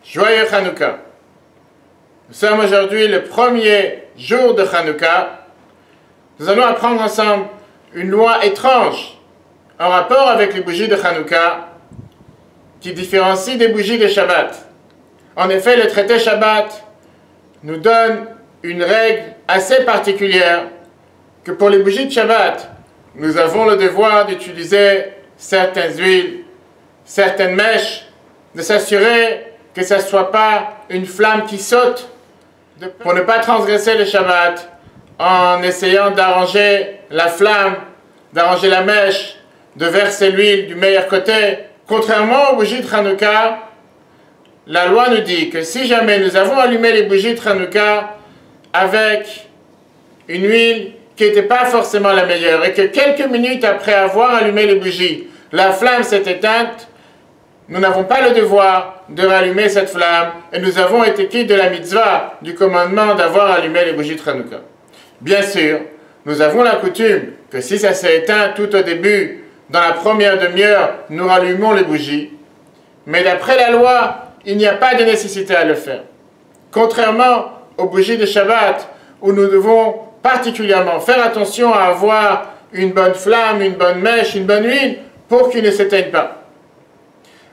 Joyeux Hanouka. Nous sommes aujourd'hui le premier jour de Hanouka. Nous allons apprendre ensemble une loi étrange en rapport avec les bougies de Hanouka qui différencie des bougies de Shabbat. En effet, le traité Shabbat nous donne une règle assez particulière que pour les bougies de Shabbat, nous avons le devoir d'utiliser certaines huiles, certaines mèches, de s'assurer que ce ne soit pas une flamme qui saute, pour ne pas transgresser le Shabbat en essayant d'arranger la flamme, d'arranger la mèche, de verser l'huile du meilleur côté. Contrairement aux bougies de Hanouka, la loi nous dit que si jamais nous avons allumé les bougies de Hanouka avec une huile qui n'était pas forcément la meilleure et que quelques minutes après avoir allumé les bougies, la flamme s'est éteinte, nous n'avons pas le devoir de rallumer cette flamme et nous avons été quittes de la mitzvah, du commandement d'avoir allumé les bougies de Hanouka. Bien sûr, nous avons la coutume que si ça s'est éteint tout au début, dans la première demi-heure, nous rallumons les bougies. Mais d'après la loi, il n'y a pas de nécessité à le faire. Contrairement aux bougies de Shabbat, où nous devons particulièrement faire attention à avoir une bonne flamme, une bonne mèche, une bonne huile, pour qu'ils ne s'éteignent pas.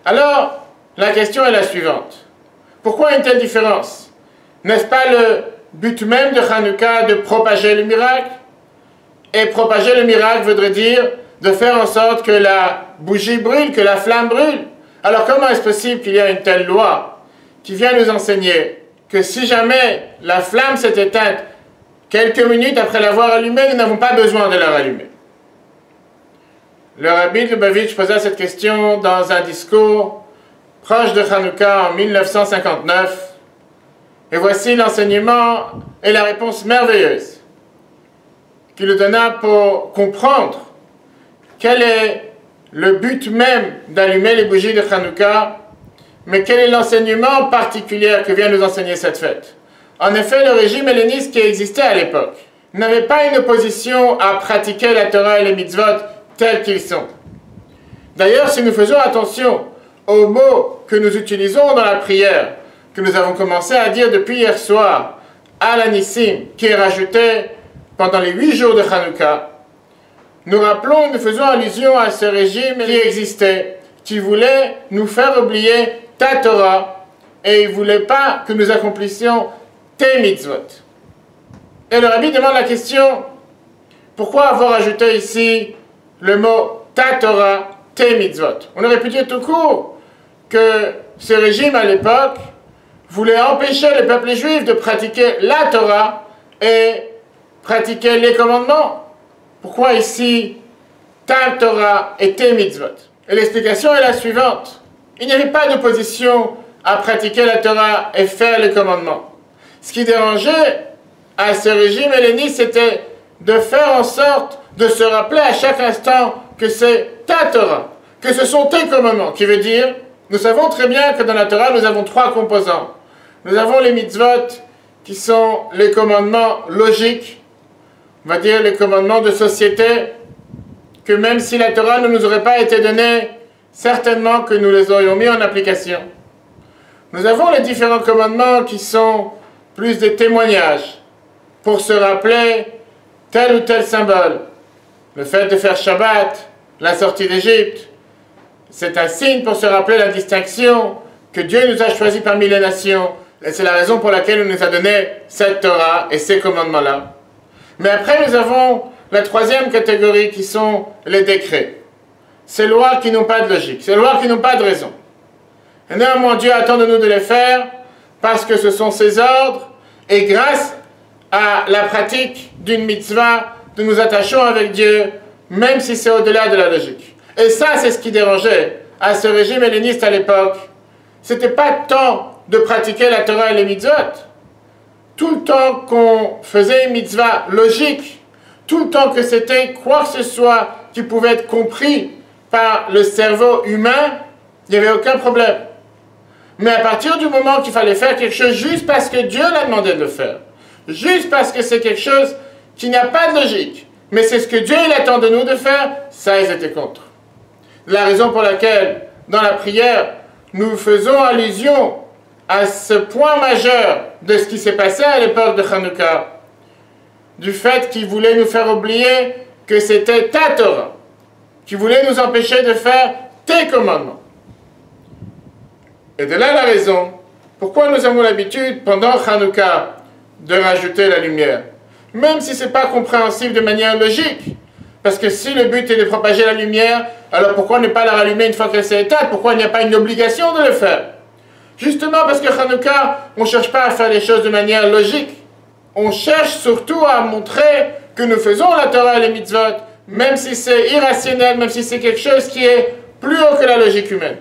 Alors, la question est la suivante. Pourquoi une telle différence? N'est-ce pas le but même de Hanouka de propager le miracle? Et propager le miracle voudrait dire de faire en sorte que la bougie brûle, que la flamme brûle. Alors comment est-ce possible qu'il y ait une telle loi qui vient nous enseigner que si jamais la flamme s'est éteinte quelques minutes après l'avoir allumée, nous n'avons pas besoin de la rallumer? Le rabbi Lubavitch posa cette question dans un discours proche de Hanouka en 1959. Et voici l'enseignement et la réponse merveilleuse qu'il nous donna pour comprendre quel est le but même d'allumer les bougies de Hanouka, mais quel est l'enseignement particulier que vient nous enseigner cette fête. En effet, le régime helléniste qui existait à l'époque n'avait pas une opposition à pratiquer la Torah et les mitzvot tels qu'ils sont. D'ailleurs, si nous faisons attention aux mots que nous utilisons dans la prière, que nous avons commencé à dire depuis hier soir, à l'Anissim, qui est rajouté pendant les 8 jours de Hanouka, nous rappelons, nous faisons allusion à ce régime qui existait, qui voulait nous faire oublier ta Torah, et il ne voulait pas que nous accomplissions tes mitzvot. Et le rabbi demande la question, pourquoi avoir ajouté ici le mot ta Torah, tes mitzvot? On aurait pu dire tout court que ce régime à l'époque voulait empêcher le peuple juif de pratiquer la Torah et pratiquer les commandements. Pourquoi ici ta Torah et tes mitzvot? Et l'explication est la suivante. Il n'y avait pas d'opposition à pratiquer la Torah et faire les commandements. Ce qui dérangeait à ce régime helléniste, c'était de faire en sorte de se rappeler à chaque instant que c'est ta Torah, que ce sont tes commandements, qui veut dire, nous savons très bien que dans la Torah, nous avons 3 composants. Nous avons les mitzvot, qui sont les commandements logiques, on va dire les commandements de société, que même si la Torah ne nous aurait pas été donnée, certainement que nous les aurions mis en application. Nous avons les différents commandements qui sont plus des témoignages, pour se rappeler tel ou tel symbole. Le fait de faire Shabbat, la sortie d'Égypte, c'est un signe pour se rappeler la distinction que Dieu nous a choisi parmi les nations. Et c'est la raison pour laquelle il nous a donné cette Torah et ces commandements-là. Mais après, nous avons la 3e catégorie qui sont les décrets. Ces lois qui n'ont pas de logique, ces lois qui n'ont pas de raison. Et néanmoins, Dieu attend de nous de les faire parce que ce sont ses ordres et grâce à la pratique d'une mitzvah, nous nous attachons avec Dieu, même si c'est au-delà de la logique. Et ça, c'est ce qui dérangeait à ce régime helléniste à l'époque. C'était pas tant de pratiquer la Torah et les mitzvot. Tout le temps qu'on faisait une mitzvah logique, tout le temps que c'était quoi que ce soit qui pouvait être compris par le cerveau humain, il n'y avait aucun problème. Mais à partir du moment qu'il fallait faire quelque chose juste parce que Dieu l'a demandé de le faire, juste parce que c'est quelque chose qui n'a pas de logique, mais c'est ce que Dieu il attend de nous de faire, ça ils étaient contre. La raison pour laquelle, dans la prière, nous faisons allusion à ce point majeur de ce qui s'est passé à l'époque de Hanouka, du fait qu'il voulait nous faire oublier que c'était ta Torah, qu'il voulait nous empêcher de faire tes commandements. Et de là la raison pourquoi nous avons l'habitude, pendant Hanouka, de rajouter la lumière. Même si ce n'est pas compréhensible de manière logique. Parce que si le but est de propager la lumière, alors pourquoi ne pas la rallumer une fois qu'elle s'est éteinte? Pourquoi il n'y a pas une obligation de le faire? Justement parce que Hanouka, on ne cherche pas à faire les choses de manière logique. On cherche surtout à montrer que nous faisons la Torah et les mitzvot, même si c'est irrationnel, même si c'est quelque chose qui est plus haut que la logique humaine.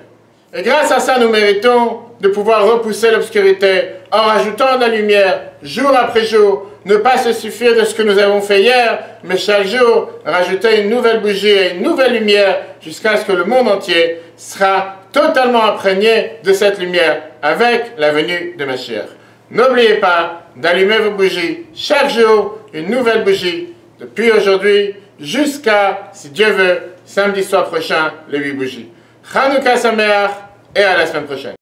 Et grâce à ça, nous méritons de pouvoir repousser l'obscurité en rajoutant de la lumière jour après jour, ne pas se suffire de ce que nous avons fait hier, mais chaque jour rajouter une nouvelle bougie et une nouvelle lumière jusqu'à ce que le monde entier sera totalement imprégné de cette lumière avec la venue de Mashiach. N'oubliez pas d'allumer vos bougies chaque jour, une nouvelle bougie, depuis aujourd'hui jusqu'à, si Dieu veut, samedi soir prochain, les 8 bougies. Hanouka Sameach et à la semaine prochaine.